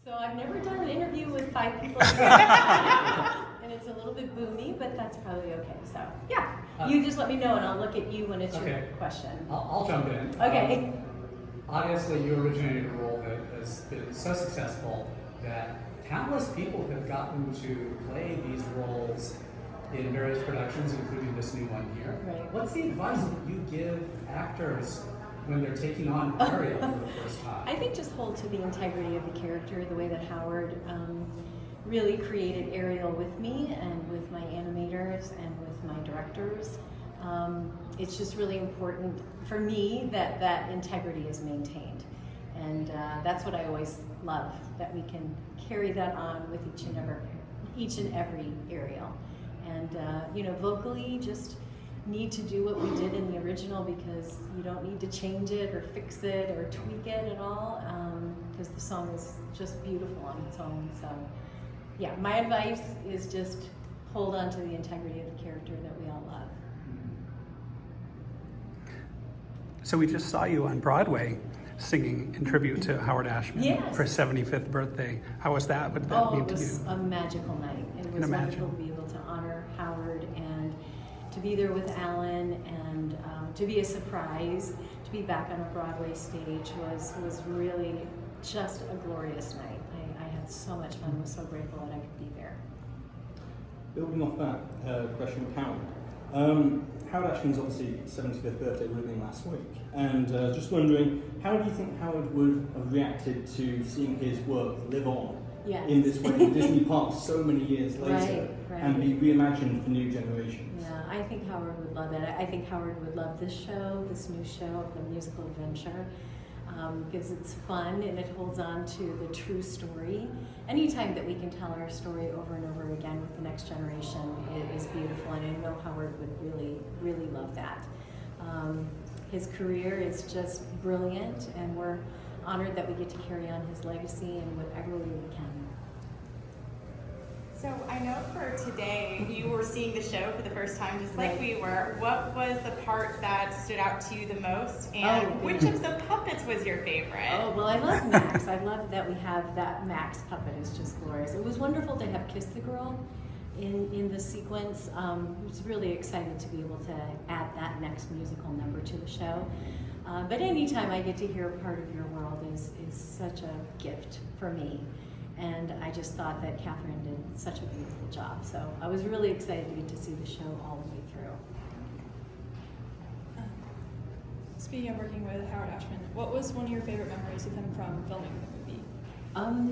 So I've never done an interview with 5 people, and it's a little bit boomy, but that's probably okay. So yeah, you just let me know, and I'll look at you when it's your question. I'll jump in. Okay. Obviously, you originated a role that has been so successful that countless people have gotten to play these roles in various productions, including this new one here. Right. What's the advice that you give actors when they're taking on Ariel for the first time? I think just hold to the integrity of the character, the way that Howard really created Ariel with me and with my animators and with my directors. It's just really important for me that that integrity is maintained. And that's what I always love, that we can carry that on with each and every Ariel. And vocally, just need to do what we did in the original, because you don't need to change it or fix it or tweak it at all, because the song is just beautiful on its own. So yeah, my advice is just hold on to the integrity of the character that we all love. So we just saw you on Broadway singing in tribute to Howard Ashman for his 75th birthday. How was that? What did that mean to you? It was a magical night. It was wonderful to be able to honor Howard and to be there with Alan, and to be a surprise, to be back on a Broadway stage was really just a glorious night. I had so much fun. I was so grateful that I could be there. Building off that question with Howard, Howard Ashman's obviously 75th birthday would have been last week, and just wondering, how do you think Howard would have reacted to seeing his work live on in this way in Disney Parks so many years later and be reimagined for new generations? Yeah, I think Howard would love it. I think Howard would love this show, this new show, The Musical Adventure, because it's fun and it holds on to the true story. Anytime that we can tell our story over and over again with the next generation, it is beautiful, and I know Howard would really, really love that. His career is just brilliant, and we're honored that we get to carry on his legacy in whatever way we can. So I know for today, you were seeing the show for the first time, just like we were. What was the part that stood out to you the most? And which of the puppets was your favorite? Oh, well, I love Max. I love that we have that Max puppet. It's just glorious. It was wonderful to have Kiss the Girl in the sequence. I was really excited to be able to add that next musical number to the show. But anytime I get to hear a part of your world is such a gift for me. And I just thought that Catherine did such a beautiful job. So I was really excited to get to see the show all the way through. Speaking of working with Howard Ashman, what was one of your favorite memories of him from filming the movie?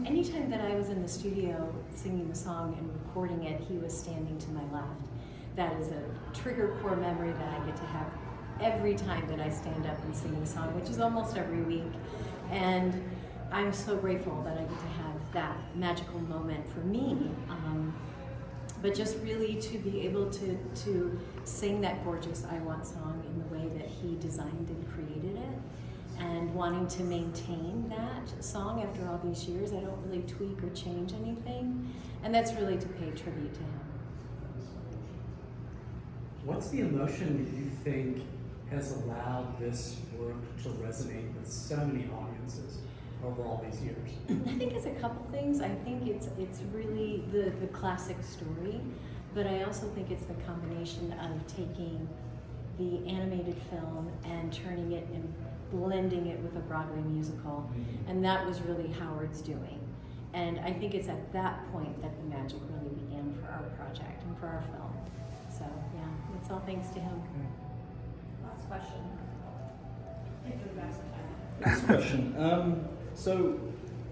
Anytime that I was in the studio singing the song and recording it, he was standing to my left. That is a trigger core memory that I get to have every time that I stand up and sing the song, which is almost every week. And I'm so grateful that I get to have that magical moment for me. But just really to be able to sing that gorgeous I Want song in the way that he designed and created it, and wanting to maintain that song after all these years. I don't really tweak or change anything, and that's really to pay tribute to him. What's the emotion that you think has allowed this work to resonate with so many audiences over all these years? I think it's a couple things. I think it's really the classic story, but I also think it's the combination of taking the animated film and turning it and blending it with a Broadway musical, and that was really Howard's doing. And I think it's at that point that the magic really began for our project and for our film. So yeah, it's all thanks to him. Last question. Next question. So,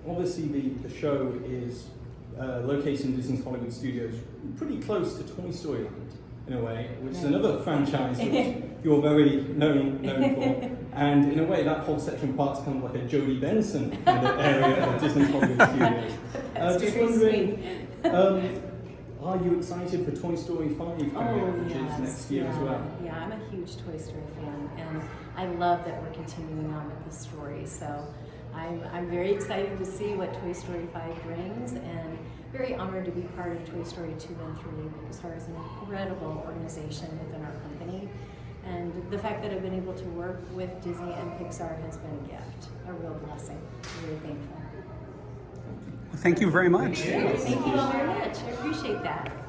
obviously the show is located in Disney's Hollywood Studios, pretty close to Toy Story Land, in a way, which is another franchise which you're very known for. And in a way, that whole section of park's kind of like a Jodi Benson kind of area of Disney's Hollywood Studios. Just wondering, are you excited for Toy Story 5 coming out, which is next year as well? Yeah, I'm a huge Toy Story fan, and I love that we're continuing on with the story. So I'm very excited to see what Toy Story 5 brings, and very honored to be part of Toy Story 2 and 3. Pixar is an incredible organization within our company, and the fact that I've been able to work with Disney and Pixar has been a gift, a real blessing. I'm very thankful. Well, thank you very much. Thank you all very much. I appreciate that.